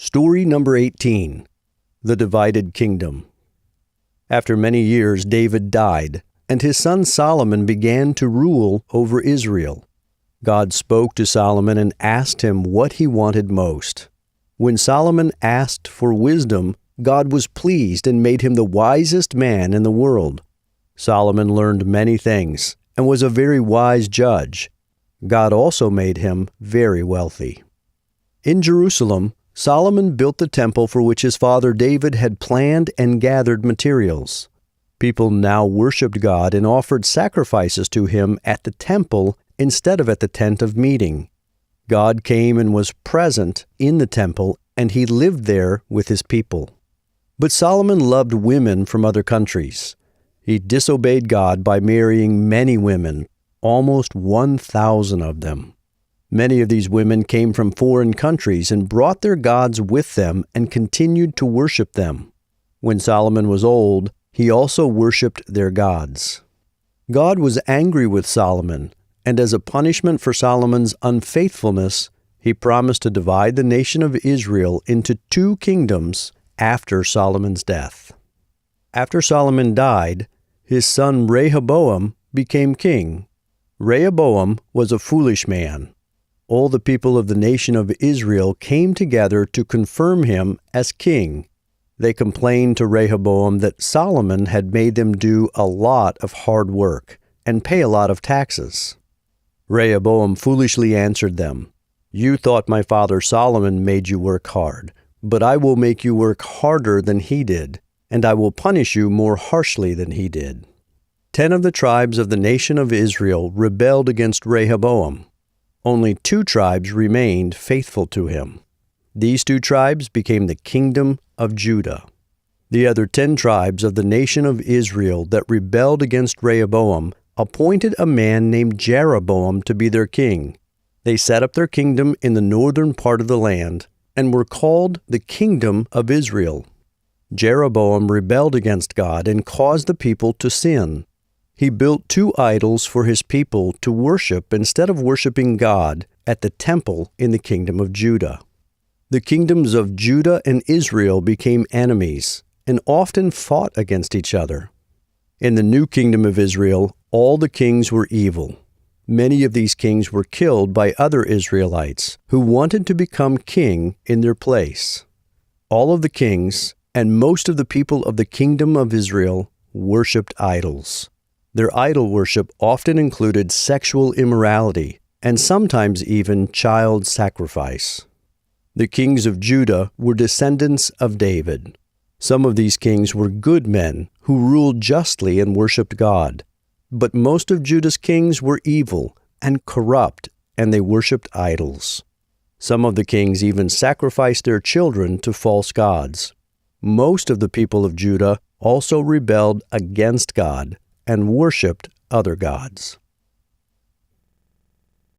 Story number 18. The Divided Kingdom. After many years, David died, and his son Solomon began to rule over Israel. God spoke to Solomon and asked him what he wanted most. When Solomon asked for wisdom, God was pleased and made him the wisest man in the world. Solomon learned many things and was a very wise judge. God also made him very wealthy. In Jerusalem, Solomon built the temple for which his father David had planned and gathered materials. People now worshiped God and offered sacrifices to him at the temple instead of at the tent of meeting. God came and was present in the temple, and he lived there with his people. But Solomon loved women from other countries. He disobeyed God by marrying many women, almost 1,000 of them. Many of these women came from foreign countries and brought their gods with them and continued to worship them. When Solomon was old, he also worshiped their gods. God was angry with Solomon, and as a punishment for Solomon's unfaithfulness, he promised to divide the nation of Israel into 2 kingdoms after Solomon's death. After Solomon died, his son Rehoboam became king. Rehoboam was a foolish man. All the people of the nation of Israel came together to confirm him as king. They complained to Rehoboam that Solomon had made them do a lot of hard work and pay a lot of taxes. Rehoboam foolishly answered them, "You thought my father Solomon made you work hard, but I will make you work harder than he did, and I will punish you more harshly than he did." 10 of the tribes of the nation of Israel rebelled against Rehoboam. Only 2 tribes remained faithful to him. These 2 tribes became the kingdom of Judah. The other 10 tribes of the nation of Israel that rebelled against Rehoboam appointed a man named Jeroboam to be their king. They set up their kingdom in the northern part of the land and were called the kingdom of Israel. Jeroboam rebelled against God and caused the people to sin. He built 2 idols for his people to worship instead of worshiping God at the temple in the kingdom of Judah. The kingdoms of Judah and Israel became enemies and often fought against each other. In the new kingdom of Israel, all the kings were evil. Many of these kings were killed by other Israelites who wanted to become king in their place. All of the kings and most of the people of the kingdom of Israel worshipped idols. Their idol worship often included sexual immorality and sometimes even child sacrifice. The kings of Judah were descendants of David. Some of these kings were good men who ruled justly and worshipped God. But most of Judah's kings were evil and corrupt, and they worshipped idols. Some of the kings even sacrificed their children to false gods. Most of the people of Judah also rebelled against God and worshipped other gods.